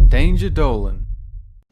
Danger Dolan.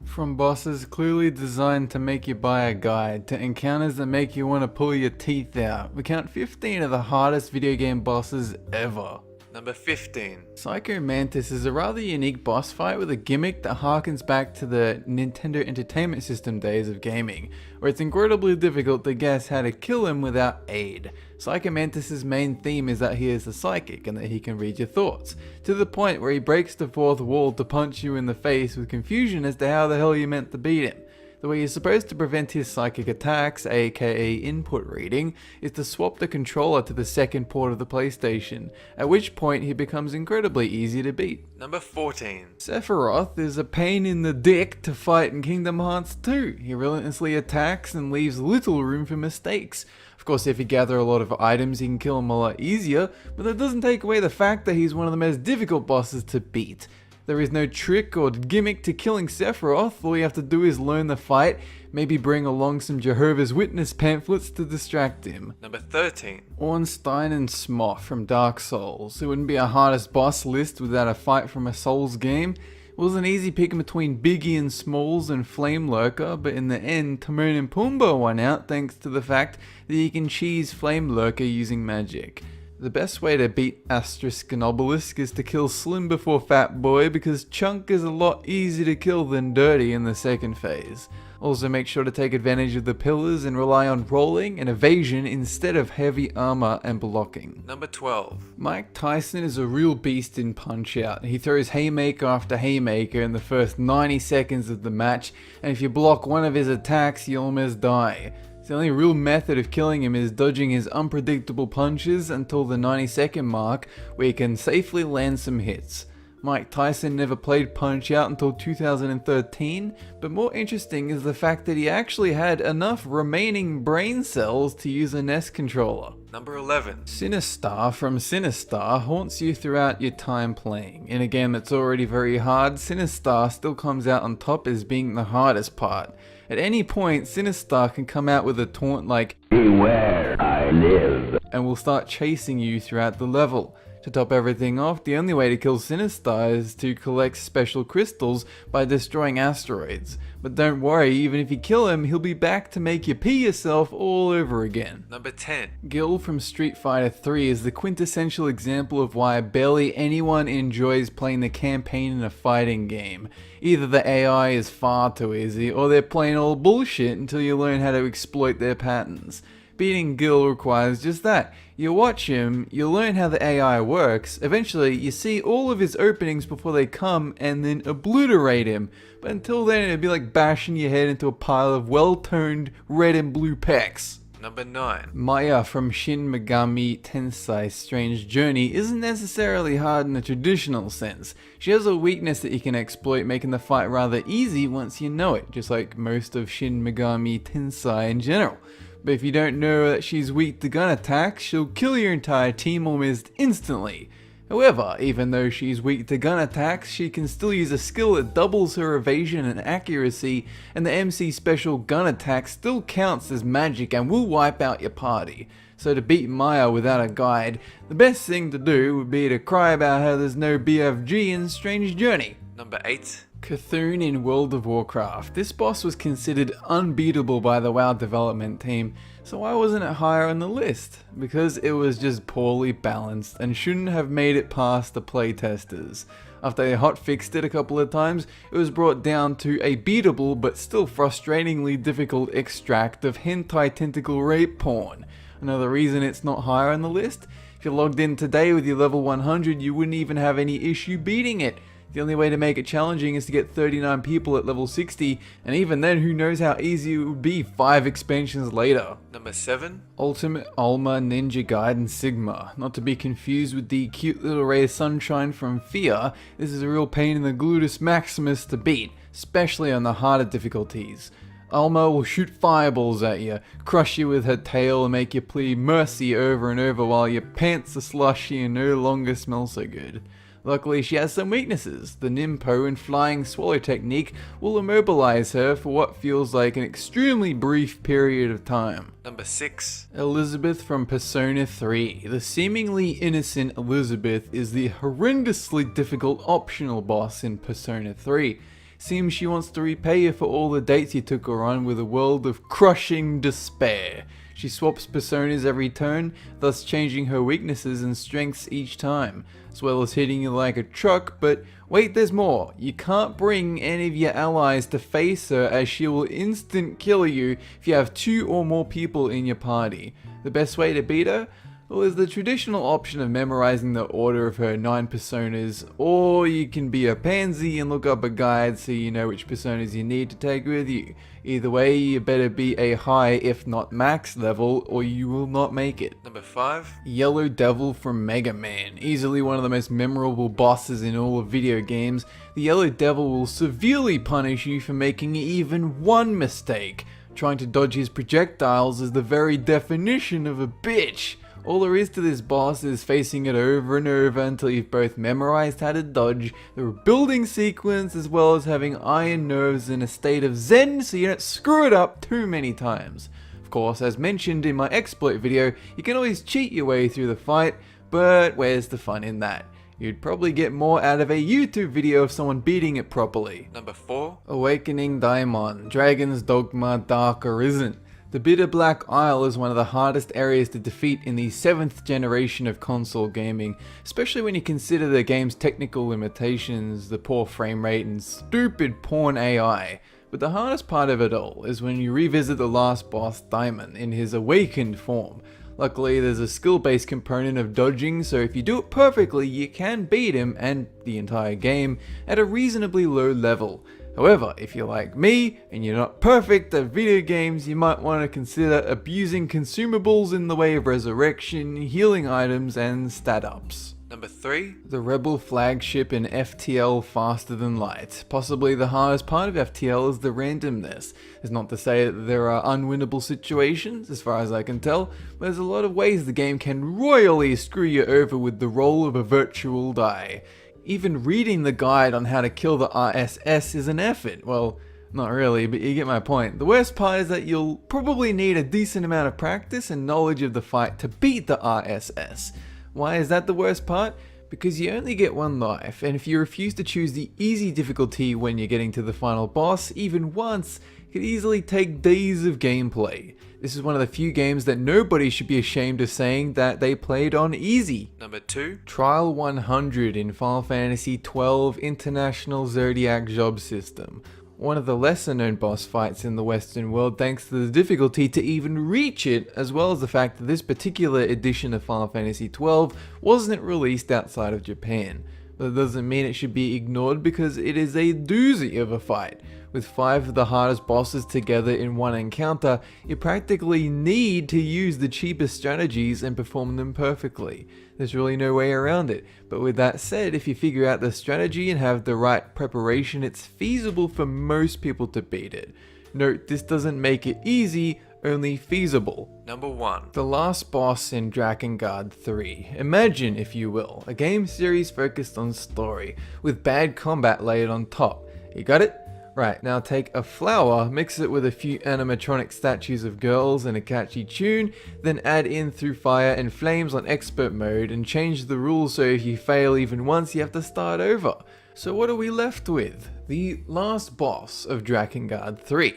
From bosses clearly designed to make you buy a guide, to encounters that make you want to pull your teeth out, we count 15 of the hardest video game bosses ever. Number 15. Psycho Mantis is a rather unique boss fight with a gimmick that harkens back to the Nintendo Entertainment System days of gaming, where it's incredibly difficult to guess how to kill him without aid. Psycho Mantis' main theme is that he is a psychic and that he can read your thoughts, to the point where he breaks the fourth wall to punch you in the face with confusion as to how the hell you meant to beat him. The way you're supposed to prevent his psychic attacks, aka input reading, is to swap the controller to the second port of the PlayStation, at which point he becomes incredibly easy to beat. Number 14. Sephiroth is a pain in the dick to fight in Kingdom Hearts 2. He relentlessly attacks and leaves little room for mistakes. Of course, if you gather a lot of items, you can kill him a lot easier, but that doesn't take away the fact that he's one of the most difficult bosses to beat. There is no trick or gimmick to killing Sephiroth. All you have to do is learn the fight, maybe bring along some Jehovah's Witness pamphlets to distract him. Number 13. Ornstein and Smough from Dark Souls. It wouldn't be a hardest boss list without a fight from a Souls game. It was an easy pick between Biggie and Smalls and Flame Lurker, but in the end, Timon and Pumbaa won out thanks to the fact that you can cheese Flame Lurker using magic. The best way to beat Asterisk and Obelisk is to kill Slim before Fat Boy, because Chunk is a lot easier to kill than Dirty in the second phase. Also make sure to take advantage of the pillars and rely on rolling and evasion instead of heavy armor and blocking. Number 12. Mike Tyson is a real beast in Punch-Out. He throws haymaker after haymaker in the first 90 seconds of the match, and if you block one of his attacks, you almost die. The only real method of killing him is dodging his unpredictable punches until the 90-second mark, where you can safely land some hits. Mike Tyson never played Punch-Out until 2013, but more interesting is the fact that he actually had enough remaining brain cells to use a NES controller. Number 11. Sinistar from Sinistar haunts you throughout your time playing. In a game that's already very hard, Sinistar still comes out on top as being the hardest part. At any point, Sinistar can come out with a taunt like, "Beware, I live," and will start chasing you throughout the level. To top everything off, the only way to kill Sinistar is to collect special crystals by destroying asteroids. But don't worry, even if you kill him, he'll be back to make you pee yourself all over again. Number 10. Gil from Street Fighter 3 is the quintessential example of why barely anyone enjoys playing the campaign in a fighting game. Either the AI is far too easy, or they're plain old bullshit until you learn how to exploit their patterns. Beating Gil requires just that. You watch him, you learn how the AI works, eventually you see all of his openings before they come and then obliterate him. But until then it'd be like bashing your head into a pile of well-toned red and blue pecs. Number 9. Maya from Shin Megami Tensei Strange Journey isn't necessarily hard in the traditional sense. She has a weakness that you can exploit, making the fight rather easy once you know it, just like most of Shin Megami Tensei in general. But if you don't know that she's weak to gun attacks, she'll kill your entire team almost instantly. However, even though she's weak to gun attacks, she can still use a skill that doubles her evasion and accuracy, and the MC special gun attack still counts as magic and will wipe out your party. So to beat Maya without a guide, the best thing to do would be to cry about how there's no BFG in Strange Journey. Number 8. Cthulhu in World of Warcraft. This boss was considered unbeatable by the WoW development team, so why wasn't it higher on the list? Because it was just poorly balanced and shouldn't have made it past the playtesters. After they hotfixed it a couple of times, it was brought down to a beatable but still frustratingly difficult extract of hentai tentacle rape porn. Another reason it's not higher on the list? If you logged in today with your level 100, you wouldn't even have any issue beating it. The only way to make it challenging is to get 39 people at level 60, and even then who knows how easy it would be 5 expansions later. Number 7. Ultimate Alma Ninja Gaiden Sigma. Not to be confused with the cute little ray of sunshine from Fear, this is a real pain in the gluteus maximus to beat, especially on the harder difficulties. Alma will shoot fireballs at you, crush you with her tail and make you plead mercy over and over while your pants are slushy and no longer smell so good. Luckily, she has some weaknesses. The Nimpo and Flying Swallow technique will immobilize her for what feels like an extremely brief period of time. Number 6. Elizabeth from Persona 3. The seemingly innocent Elizabeth is the horrendously difficult optional boss in Persona 3. Seems she wants to repay you for all the dates you took her on with a world of crushing despair. She swaps personas every turn, thus changing her weaknesses and strengths each time, as well as hitting you like a truck. But wait, there's more. You can't bring any of your allies to face her, as she will instant kill you if you have 2 or more people in your party. The best way to beat her? Well, there's the traditional option of memorizing the order of her 9 personas, or you can be a pansy and look up a guide so you know which personas you need to take with you. Either way, you better be a high, if not max level, or you will not make it. Number 5. Yellow Devil from Mega Man. Easily one of the most memorable bosses in all of video games, the Yellow Devil will severely punish you for making even one mistake. Trying to dodge his projectiles is the very definition of a bitch. All there is to this boss is facing it over and over until you've both memorized how to dodge, the rebuilding sequence, as well as having iron nerves in a state of zen so you don't screw it up too many times. Of course, as mentioned in my exploit video, you can always cheat your way through the fight, but where's the fun in that? You'd probably get more out of a YouTube video of someone beating it properly. Number 4. Awakening Daimon, Dragon's Dogma Dark Arisen. The Bitter Black Isle is one of the hardest areas to defeat in the 7th generation of console gaming, especially when you consider the game's technical limitations, the poor frame rate and stupid porn AI. But the hardest part of it all is when you revisit the last boss, Daimon, in his awakened form. Luckily, there's a skill-based component of dodging, so if you do it perfectly, you can beat him and the entire game at a reasonably low level. However, if you're like me and you're not perfect at video games, you might want to consider abusing consumables in the way of resurrection, healing items, and stat ups. Number 3. The Rebel flagship in FTL Faster Than Light. Possibly the hardest part of FTL is the randomness. It's not to say that there are unwinnable situations, as far as I can tell, but there's a lot of ways the game can royally screw you over with the roll of a virtual die. Even reading the guide on how to kill the RSS is an effort. Well, not really, but you get my point. The worst part is that you'll probably need a decent amount of practice and knowledge of the fight to beat the RSS. Why is that the worst part? Because you only get one life, and if you refuse to choose the easy difficulty when you're getting to the final boss, even once, it could easily take days of gameplay. This is one of the few games that nobody should be ashamed of saying that they played on easy. Number 2. Trial 100 in Final Fantasy XII International Zodiac Job System. One of the lesser known boss fights in the Western world thanks to the difficulty to even reach it, as well as the fact that this particular edition of Final Fantasy XII wasn't released outside of Japan. But that doesn't mean it should be ignored because it is a doozy of a fight. With 5 of the hardest bosses together in one encounter, you practically need to use the cheapest strategies and perform them perfectly. There's really no way around it. But with that said, if you figure out the strategy and have the right preparation, it's feasible for most people to beat it. Note, this doesn't make it easy, only feasible. Number 1. The last boss in Drakengard 3. Imagine, if you will, a game series focused on story, with bad combat layered on top. You got it? Right, now take a flower, mix it with a few animatronic statues of girls and a catchy tune, then add in Through Fire and Flames on expert mode and change the rules so if you fail even once you have to start over. So what are we left with? The last boss of Drakengard 3.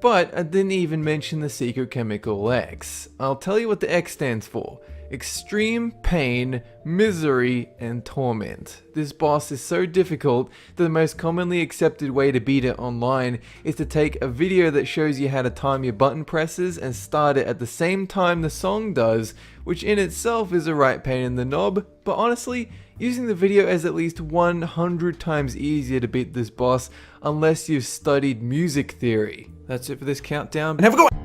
But I didn't even mention the secret chemical X. I'll tell you what the X stands for. Extreme pain, misery, and torment. This boss is so difficult that the most commonly accepted way to beat it online is to take a video that shows you how to time your button presses and start it at the same time the song does, which in itself is a right pain in the knob, but honestly, using the video is at least 100 times easier to beat this boss unless you've studied music theory. That's it for this countdown, and have a good one!